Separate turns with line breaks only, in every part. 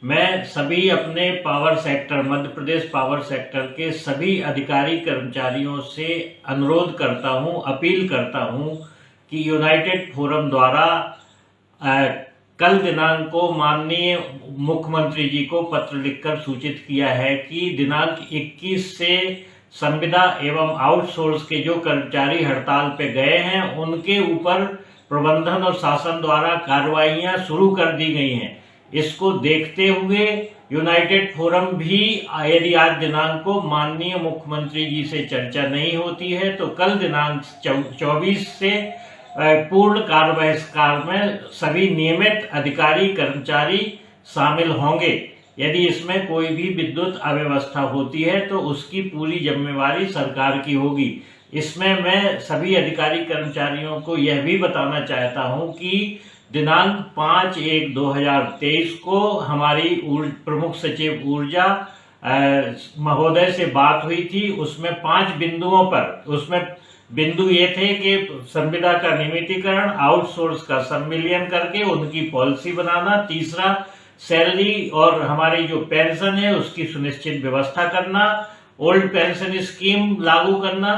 मैं सभी अपने power sector Madhya Pradesh power sector के सभी अधिकारी कर्मचारियों से अनुरोध करता हूं, अपील करता हूं कि यूनाइटेड फोरम द्वारा कल दिनांक को माननीय मुख्यमंत्री जी को पत्र लिखकर सूचित किया है कि दिनांक 21 से संविदा एवं आउटसोर्स के जो कर्मचारी हड़ताल पे गए हैं उनके ऊपर प्रबंधन और शासन द्वारा कार्रवाइयां शुरू कर दी गई हैं। इसको देखते हुए यूनाइटेड फोरम भी यदि आज दिनांक को माननीय मुख्यमंत्री जी से चर्चा नहीं होती है तो कल दिनांक 24 से पूर्ण कार्य बहिष्कार में सभी नियमित अधिकारी कर्मचारी शामिल होंगे। यदि इसमें कोई भी विद्युत अव्यवस्था होती है तो उसकी पूरी जिम्मेवारी सरकार की होगी। इसमें मैं सभी कर्मचारियों को यह भी बताना चाहता हूं कि दिनांक 5/1/2023 को हमारी प्रमुख सचिव ऊर्जा महोदय से बात हुई थी। उसमें 5 बिंदुओं पर, उसमें बिंदु ये थे कि संविदा का नियमितीकरण, आउटसोर्स का सम्मिलियन करके उनकी पॉलिसी बनाना, तीसरा सैलरी और हमारी जो पेंशन है उसकी सुनिश्चित व्यवस्था करना, ओल्ड पेंशन स्कीम लागू करना,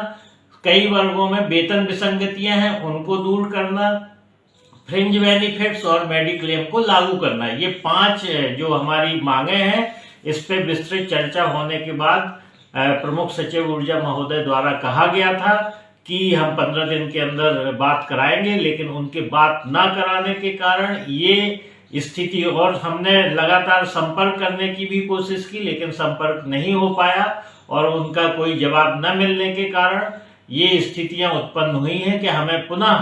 कई वर्गों में वेतन विसंगतियां हैं उनको दूर करना, फ्रिंज बेनिफिट्स और मेडिक्लेम को लागू करना। ये 5 जो हमारी मांगे हैं इस पे विस्तृत चर्चा होने के बाद प्रमुख सचिव ऊर्जा महोदय द्वारा कहा गया था कि हम 15 दिन के अंदर बात कराएंगे, लेकिन उनके बात ना कराने के कारण ये स्थिति, और हमने लगातार संपर्क करने की भी कोशिश की लेकिन संपर्क नहीं हो पाया और उनका कोई जवाब न मिलने के कारण ये स्थितियां उत्पन्न हुई हैं कि हमें पुनः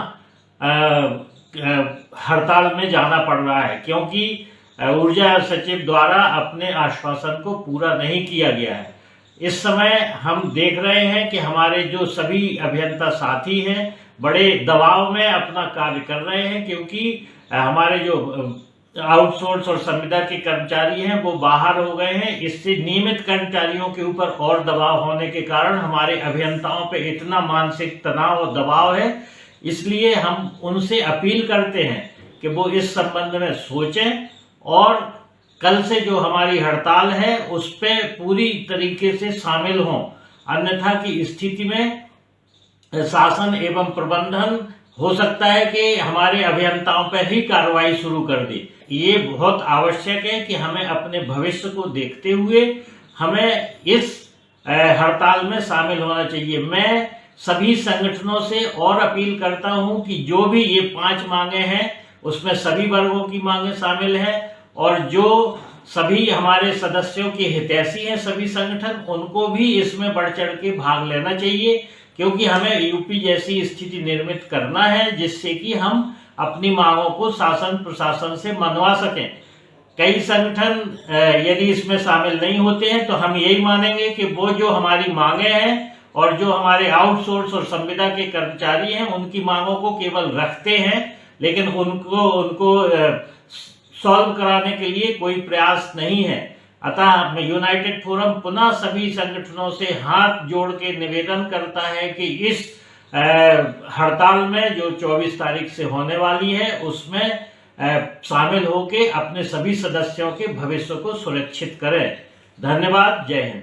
हड़ताल में जाना पड़ रहा है, क्योंकि ऊर्जा सचिव द्वारा अपने आश्वासन को पूरा नहीं किया गया है। इस समय हम देख रहे हैं कि हमारे जो सभी अभियंता साथी हैं बड़े दबाव में अपना कार्य कर रहे हैं, क्योंकि हमारे जो आउटसोर्स और संविदा के कर्मचारी हैं वो बाहर हो गए हैं। इससे नियमित कर्मचारियों के ऊपर और दबाव होने के कारण हमारे अभियंताओं पे इतना मानसिक तनाव और दबाव है। इसलिए हम उनसे अपील करते हैं कि वो इस संबंध में सोचें और कल से जो हमारी हड़ताल है उस पे पूरी तरीके से शामिल हों, अन्यथा की स्थिति में शासन एवं प्रबंधन हो सकता है कि हमारे अभियंताओं पर ही कार्रवाई शुरू कर दे। ये बहुत आवश्यक है कि हमें अपने भविष्य को देखते हुए हमें इस हड़ताल में शामिल होना चाहिए। मैं सभी संगठनों से और अपील करता हूं कि जो भी ये 5 मांगे हैं उसमें सभी वर्गों की मांगे शामिल हैं और जो सभी हमारे सदस्यों के हितैषी हैं सभी संगठन, उनको भी इसमें बढ़ चढ़ के भाग लेना चाहिए, क्योंकि हमें यूपी जैसी स्थिति निर्मित करना है जिससे कि हम अपनी मांगों को शासन प्रशासन से मनवा सकें। कई संगठन यदि इसमें शामिल नहीं होते हैं तो हम यही मानेंगे कि वो जो हमारी मांगे हैं और जो हमारे आउटसोर्स और संविदा के कर्मचारी हैं उनकी मांगों को केवल रखते हैं, लेकिन उनको सॉल्व कराने के लिए कोई प्रयास नहीं है। अतः यूनाइटेड फोरम पुनः सभी संगठनों से हाथ जोड़ के निवेदन करता है कि इस हड़ताल में जो 24 तारीख से होने वाली है उसमें शामिल होकर अपने सभी सदस्यों के भविष्य को सुरक्षित करें। धन्यवाद। जय हिंद।